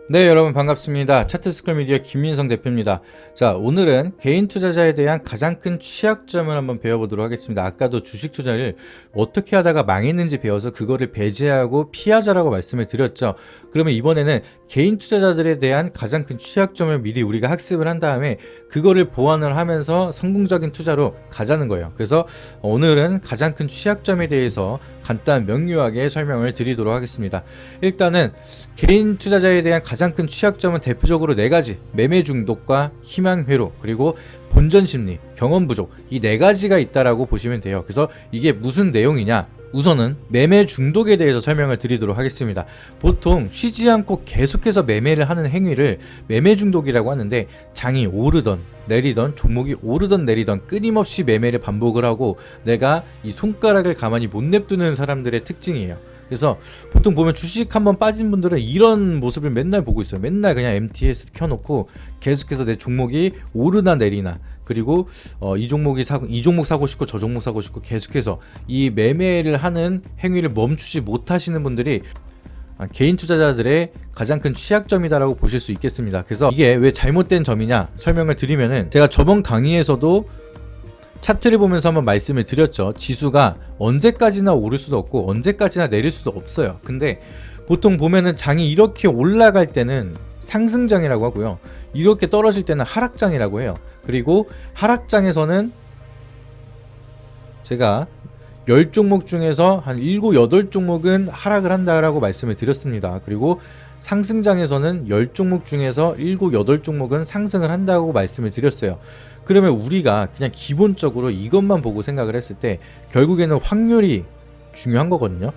네, 여러분 반갑습니다. 차트스쿨 미디어 김민성 대표입니다. 자, 오늘은 개인 투자자에 대한 가장 큰 취약점을 한번 배워보도록 하겠습니다. 아까도 주식 투자를 어떻게 하다가 망했는지 배워서 그거를 배제하고 피하자라고 말씀을 드렸죠. 그러면 이번에는 개인 투자자들에 대한 가장 큰 취약점을 미리 우리가 학습을 한 다음에 그거를 보완을 하면서 성공적인 투자로 가자는 거예요. 그래서 오늘은 가장 큰 취약점에 대해서 간단 명료하게 설명을 드리도록 하겠습니다. 일단은 개인 투자자에 대한 가장 큰 취약점은 대표적으로 네 가지: 매매 중독과 희망 회로, 그리고 본전 심리, 경험 부족, 이 네 가지가 있다라고 보시면 돼요. 그래서 이게 무슨 내용이냐? 우선은 매매 중독에 대해서 설명을 드리도록 하겠습니다. 보통 쉬지 않고 계속해서 매매를 하는 행위를 매매 중독이라고 하는데, 장이 오르던 내리던, 종목이 오르던 내리던 끊임없이 매매를 반복을 하고 내가 이 손가락을 가만히 못 냅두는 사람들의 특징이에요. 그래서 보통 보면 주식 한번 빠진 분들은 이런 모습을 맨날 보고 있어요. 맨날 그냥 MTS 켜놓고 계속해서 내 종목이 오르나 내리나, 그리고 이 종목 사고 싶고 저 종목 사고 싶고 계속해서 이 매매를 하는 행위를 멈추지 못하시는 분들이 개인 투자자들의 가장 큰 취약점이다라고 보실 수 있겠습니다. 그래서 이게 왜 잘못된 점이냐 설명을 드리면은, 제가 저번 강의에서도 차트를 보면서 한번 말씀을 드렸죠. 지수가 언제까지나 오를 수도 없고 언제까지나 내릴 수도 없어요. 근데 보통 보면은 장이 이렇게 올라갈 때는 상승장이라고 하고요, 이렇게 떨어질 때는 하락장이라고 해요. 그리고 하락장에서는 제가 10종목 중에서 한 7, 8종목은 하락을 한다라고 말씀을 드렸습니다. 그리고 상승장에서는 10종목 중에서 7, 8종목은 상승을 한다고 말씀을 드렸어요. 그러면 우리가 그냥 기본적으로 이것만 보고 생각을 했을 때 결국에는 확률이 중요한 거거든요.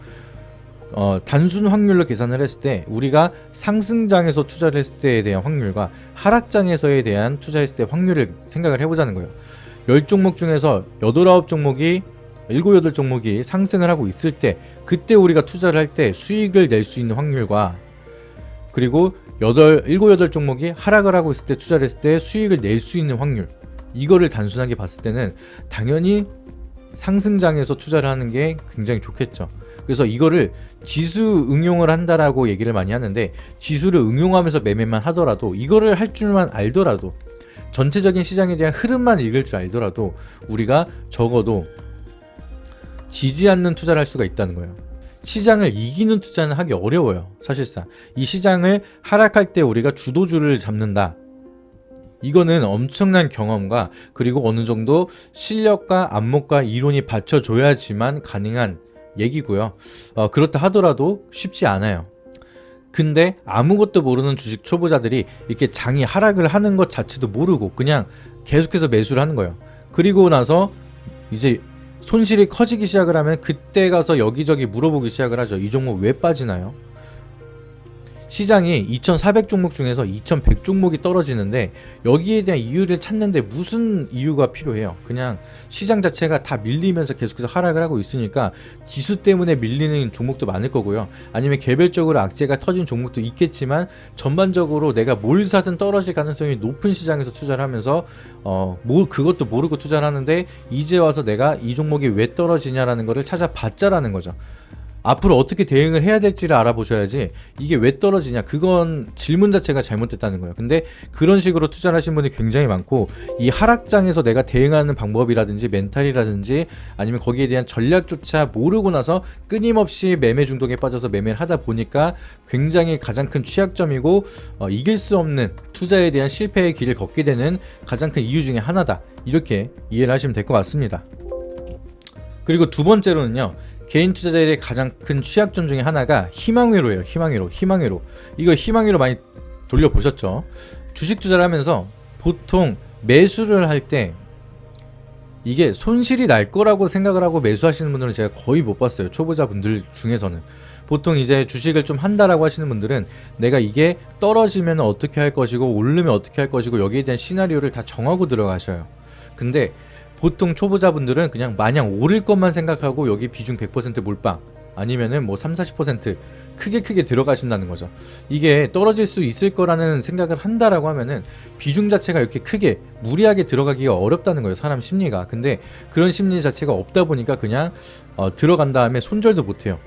단순 확률로 계산을 했을 때 우리가 상승장에서 투자를 했을 때에 대한 확률과 하락장에서에 대한 투자했을 때 확률을 생각을 해보자는 거예요. 10종목 중에서 8, 9종목이 7, 8종목이 상승을 하고 있을 때, 그때 우리가 투자를 할 때 수익을 낼 수 있는 확률과, 그리고 7, 8종목이 하락을 하고 있을 때 투자를 했을 때 수익을 낼 수 있는 확률, 이거를 단순하게 봤을 때는 당연히 상승장에서 투자를 하는 게 굉장히 좋겠죠. 그래서 이거를 지수 응용을 한다라고 얘기를 많이 하는데, 지수를 응용하면서 매매만 하더라도, 이거를 할 줄만 알더라도, 전체적인 시장에 대한 흐름만 읽을 줄 알더라도 우리가 적어도 지지 않는 투자를 할 수가 있다는 거예요. 시장을 이기는 투자는 하기 어려워요. 사실상 이 시장을 하락할 때 우리가 주도주를 잡는다, 이거는 엄청난 경험과 그리고 어느 정도 실력과 안목과 이론이 받쳐줘야지만 가능한 얘기고요. 그렇다 하더라도 쉽지 않아요. 근데 아무것도 모르는 주식 초보자들이 이렇게 장이 하락을 하는 것 자체도 모르고 그냥 계속해서 매수를 하는 거예요. 그리고 나서 이제 손실이 커지기 시작을 하면 그때 가서 여기저기 물어보기 시작을 하죠. 이 종목 왜 빠지나요? 시장이 2400종목 중에서 2100종목이 떨어지는데 여기에 대한 이유를 찾는데 무슨 이유가 필요해요? 그냥 시장 자체가 다 밀리면서 계속해서 하락을 하고 있으니까 지수 때문에 밀리는 종목도 많을 거고요. 아니면 개별적으로 악재가 터진 종목도 있겠지만 전반적으로 내가 뭘 사든 떨어질 가능성이 높은 시장에서 투자를 하면서 그것도 모르고 투자를 하는데, 이제 와서 내가 이 종목이 왜 떨어지냐라는 거를 찾아봤자라는 거죠. 앞으로 어떻게 대응을 해야 될지를 알아보셔야지 이게 왜 떨어지냐, 그건 질문 자체가 잘못됐다는 거예요. 근데 그런 식으로 투자를 하신 분이 굉장히 많고, 이 하락장에서 내가 대응하는 방법이라든지 멘탈이라든지 아니면 거기에 대한 전략조차 모르고 나서 끊임없이 매매 중독에 빠져서 매매를 하다 보니까 굉장히 가장 큰 취약점이고, 이길 수 없는 투자에 대한 실패의 길을 걷게 되는 가장 큰 이유 중에 하나다, 이렇게 이해를 하시면 될 것 같습니다. 그리고 두 번째로는요, 개인 투자자의 가장 큰 취약점 중에 하나가 희망회로예요. 희망회로. 이거 희망회로 많이 돌려보셨죠? 주식 투자를 하면서 보통 매수를 할 때 이게 손실이 날 거라고 생각을 하고 매수하시는 분들은 제가 거의 못 봤어요. 초보자분들 중에서는. 보통 이제 주식을 좀 한다라고 하시는 분들은 내가 이게 떨어지면 어떻게 할 것이고 오르면 어떻게 할 것이고 여기에 대한 시나리오를 다 정하고 들어가셔요. 근데 보통 초보자분들은 그냥 마냥 오를 것만 생각하고 여기 비중 100% 몰빵, 아니면은 뭐 3, 40% 크게 들어가신다는 거죠. 이게 떨어질 수 있을 거라는 생각을 한다라고 하면은 비중 자체가 이렇게 크게 무리하게 들어가기가 어렵다는 거예요, 사람 심리가. 근데 그런 심리 자체가 없다 보니까 그냥 들어간 다음에 손절도 못해요.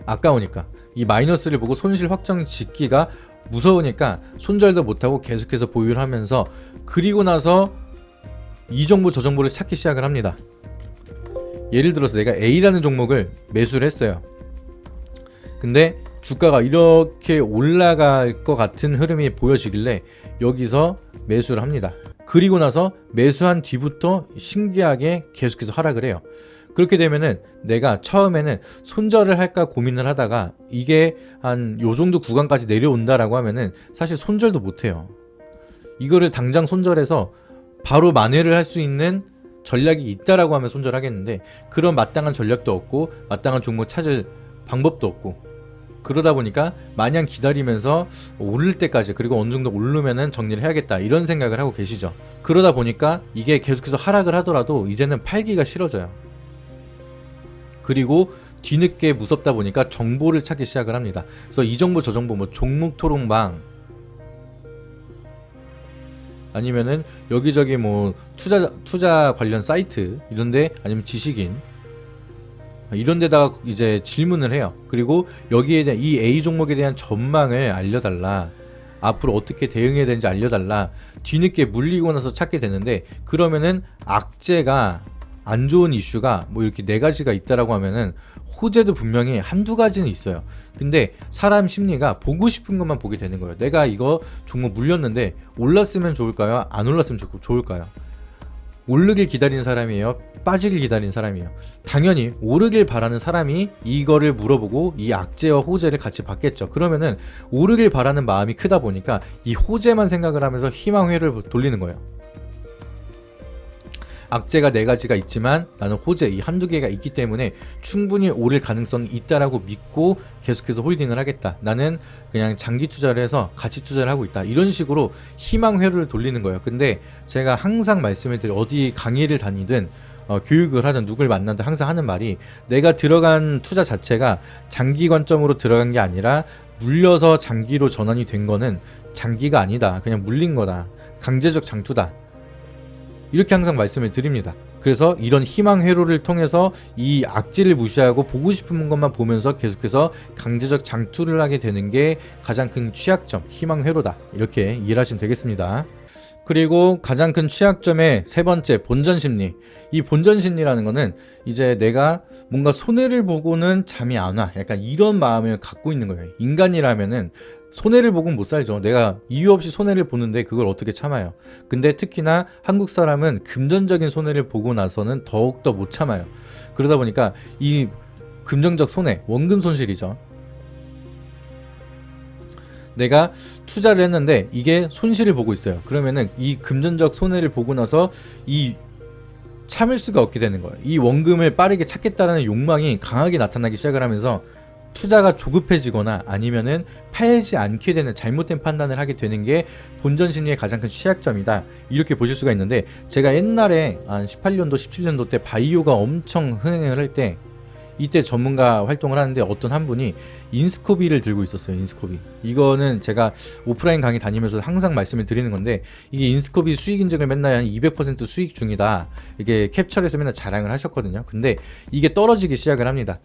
아까우니까. 이 마이너스를 보고 손실 확정 짓기가 무서우니까 손절도 못하고 계속해서 보유를 하면서, 그리고 나서 이 정보 저 정보를 찾기 시작을 합니다. 예를 들어서 내가 A라는 종목을 매수를 했어요. 근데 주가가 이렇게 올라갈 것 같은 흐름이 보여지길래 여기서 매수를 합니다. 그리고 나서 매수한 뒤부터 신기하게 계속해서 하락을 해요. 그렇게 되면은 내가 처음에는 손절을 할까 고민을 하다가 이게 한 요 정도 구간까지 내려온다라고 하면은 사실 손절도 못 해요. 이거를 당장 손절해서 바로 만회를 할 수 있는 전략이 있다라고 하면 손절하겠는데, 그런 마땅한 전략도 없고 마땅한 종목 찾을 방법도 없고, 그러다 보니까 마냥 기다리면서 오를 때까지, 그리고 어느 정도 오르면은 정리를 해야겠다 이런 생각을 하고 계시죠. 그러다 보니까 이게 계속해서 하락을 하더라도 이제는 팔기가 싫어져요. 그리고 뒤늦게 무섭다 보니까 정보를 찾기 시작을 합니다. 그래서 이 정보 저 정보, 뭐 종목 토론방, 아니면은 여기저기 뭐 투자 관련 사이트 이런데, 아니면 지식인 이런 데다가 이제 질문을 해요. 그리고 여기에 대한, 이 A 종목에 대한 전망을 알려달라, 앞으로 어떻게 대응해야 되는지 알려달라. 뒤늦게 물리고 나서 찾게 되는데, 그러면은 악재가, 안 좋은 이슈가 뭐 이렇게 4가지가 있다라고 하면은 호재도 분명히 한두 가지는 있어요. 근데 사람 심리가 보고 싶은 것만 보게 되는 거예요. 내가 이거 종목 물렸는데 올랐으면 좋을까요? 안 올랐으면 좋을까요? 오르길 기다리는 사람이에요? 빠지길 기다리는 사람이에요? 당연히 오르길 바라는 사람이 이거를 물어보고 이 악재와 호재를 같이 받겠죠. 그러면은 오르길 바라는 마음이 크다 보니까 이 호재만 생각을 하면서 희망회를 돌리는 거예요. 악재가 4가지가 있지만 나는 호재 이 한두 개가 있기 때문에 충분히 오를 가능성이 있다라고 믿고 계속해서 홀딩을 하겠다. 나는 그냥 장기 투자를 해서 가치 투자를 하고 있다. 이런 식으로 희망 회로를 돌리는 거예요. 근데 제가 항상 말씀을 드려, 어디 강의를 다니든 교육을 하든 누굴 만나든 항상 하는 말이, 내가 들어간 투자 자체가 장기 관점으로 들어간 게 아니라 물려서 장기로 전환이 된 거는 장기가 아니다. 그냥 물린 거다. 강제적 장투다. 이렇게 항상 말씀을 드립니다. 그래서 이런 희망 회로를 통해서 이 악재를 무시하고 보고 싶은 것만 보면서 계속해서 강제적 장투를 하게 되는 게 가장 큰 취약점, 희망 회로다. 이렇게 이해를 하시면 되겠습니다. 그리고 가장 큰 취약점의 3번째, 본전 심리. 이 본전 심리라는 거는 이제 내가 뭔가 손해를 보고는 잠이 안 와, 약간 이런 마음을 갖고 있는 거예요. 인간이라면은 손해를 보고는 못 살죠. 내가 이유 없이 손해를 보는데 그걸 어떻게 참아요. 근데 특히나 한국 사람은 금전적인 손해를 보고 나서는 더욱더 못 참아요. 그러다 보니까 이 금전적 손해, 원금 손실이죠. 내가 투자를 했는데 이게 손실을 보고 있어요. 그러면은 이 금전적 손해를 보고 나서 이 참을 수가 없게 되는 거예요. 이 원금을 빠르게 찾겠다라는 욕망이 강하게 나타나기 시작을 하면서 투자가 조급해지거나 아니면은 팔지 않게 되는, 잘못된 판단을 하게 되는 게 본전 심리의 가장 큰 취약점이다. 이렇게 보실 수가 있는데, 제가 옛날에 한 18년도 17년도 때 바이오가 엄청 흥행을 할 때, 이때 전문가 활동을 하는데 어떤 한 분이 인스코비를 들고 있었어요. 인스코비. 이거는 제가 오프라인 강의 다니면서 항상 말씀을 드리는 건데, 이게 인스코비 수익 인증을 맨날 한 200% 수익 중이다. 이게 캡처해서 맨날 자랑을 하셨거든요. 근데 이게 떨어지기 시작을 합니다.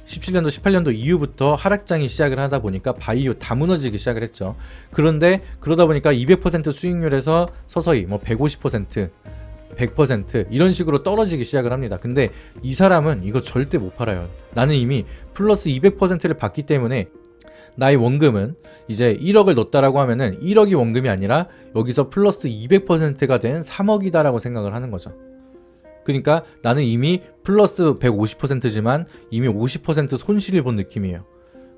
17년도 18년도 이후부터 하락장이 시작을 하다 보니까 바이오 다 무너지기 시작을 했죠. 그런데 그러다 보니까 200% 수익률에서 서서히 뭐 150%, 100% 이런 식으로 떨어지기 시작을 합니다. 근데 이 사람은 이거 절대 못 팔아요. 나는 이미 플러스 200%를 받기 때문에 나의 원금은 이제 1억을 넣었다라고 하면은 1억이 원금이 아니라 여기서 플러스 200%가 된 3억이다라고 생각을 하는 거죠. 그러니까 나는 이미 플러스 150%지만 이미 50% 손실을 본 느낌이에요.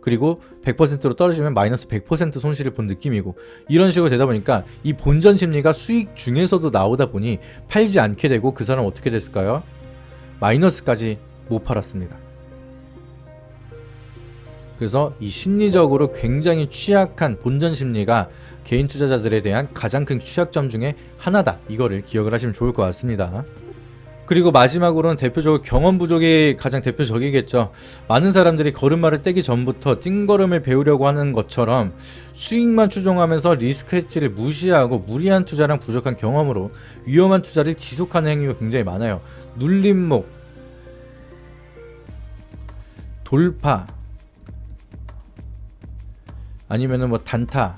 그리고 100%로 떨어지면 마이너스 100% 손실을 본 느낌이고, 이런 식으로 되다 보니까 이 본전 심리가 수익 중에서도 나오다 보니 팔지 않게 되고, 그 사람은 어떻게 됐을까요? 마이너스까지 못 팔았습니다. 그래서 이 심리적으로 굉장히 취약한 본전 심리가 개인 투자자들에 대한 가장 큰 취약점 중에 하나다. 이거를 기억을 하시면 좋을 것 같습니다. 그리고 마지막으로는 대표적으로 경험 부족이 가장 대표적이겠죠. 많은 사람들이 걸음마를 떼기 전부터 띵걸음을 배우려고 하는 것처럼 수익만 추종하면서 리스크 해지를 무시하고 무리한 투자랑 부족한 경험으로 위험한 투자를 지속하는 행위가 굉장히 많아요. 눌림목, 돌파, 아니면은 뭐 단타,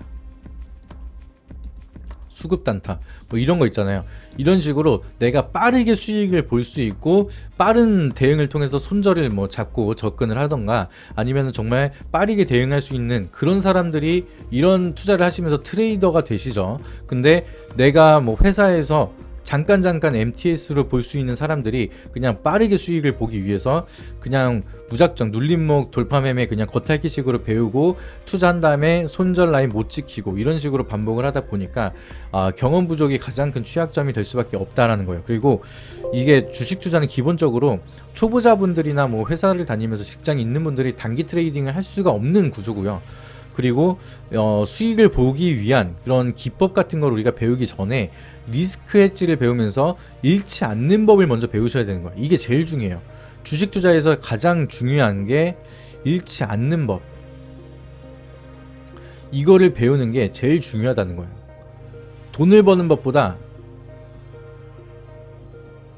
수급 단타 뭐 이런 거 있잖아요. 이런 식으로 내가 빠르게 수익을 볼 수 있고 빠른 대응을 통해서 손절을 뭐 잡고 접근을 하던가, 아니면 정말 빠르게 대응할 수 있는 그런 사람들이 이런 투자를 하시면서 트레이더가 되시죠. 근데 내가 뭐 회사에서 잠깐 MTS로 볼 수 있는 사람들이 그냥 빠르게 수익을 보기 위해서 그냥 무작정 눌림목 돌파 매매 그냥 겉핥기식으로 배우고 투자한 다음에 손절 라인 못 지키고 이런 식으로 반복을 하다 보니까 경험 부족이 가장 큰 취약점이 될 수밖에 없다라는 거예요. 그리고 이게 주식 투자는 기본적으로 초보자분들이나 뭐 회사를 다니면서 직장에 있는 분들이 단기 트레이딩을 할 수가 없는 구조고요. 그리고 수익을 보기 위한 그런 기법 같은 걸 우리가 배우기 전에 리스크 헤지를 배우면서 잃지 않는 법을 먼저 배우셔야 되는 거예요. 이게 제일 중요해요. 주식 투자에서 가장 중요한 게 잃지 않는 법. 이거를 배우는 게 제일 중요하다는 거예요. 돈을 버는 법보다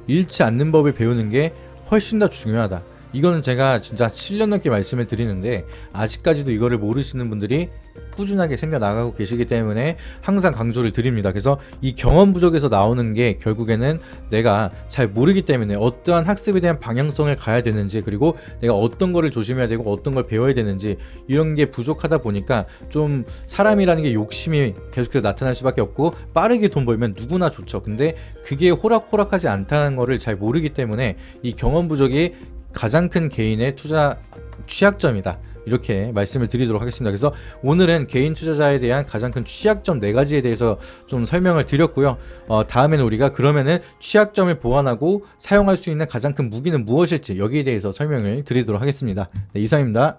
잃지 않는 법을 배우는 게 훨씬 더 중요하다. 이거는 제가 진짜 7년 넘게 말씀을 드리는데 아직까지도 이거를 모르시는 분들이 꾸준하게 생겨나가고 계시기 때문에 항상 강조를 드립니다. 그래서 이 경험 부족에서 나오는 게 결국에는 내가 잘 모르기 때문에 어떠한 학습에 대한 방향성을 가야 되는지, 그리고 내가 어떤 거를 조심해야 되고 어떤 걸 배워야 되는지 이런 게 부족하다 보니까 좀 사람이라는 게 욕심이 계속해서 나타날 수밖에 없고, 빠르게 돈 벌면 누구나 좋죠. 근데 그게 호락호락하지 않다는 거를 잘 모르기 때문에 이 경험 부족이 가장 큰 개인의 투자 취약점이다, 이렇게 말씀을 드리도록 하겠습니다. 그래서 오늘은 개인 투자자에 대한 가장 큰 취약점 4가지에 대해서 좀 설명을 드렸고요. 다음에는 우리가 그러면은 취약점을 보완하고 사용할 수 있는 가장 큰 무기는 무엇일지 여기에 대해서 설명을 드리도록 하겠습니다. 네, 이상입니다.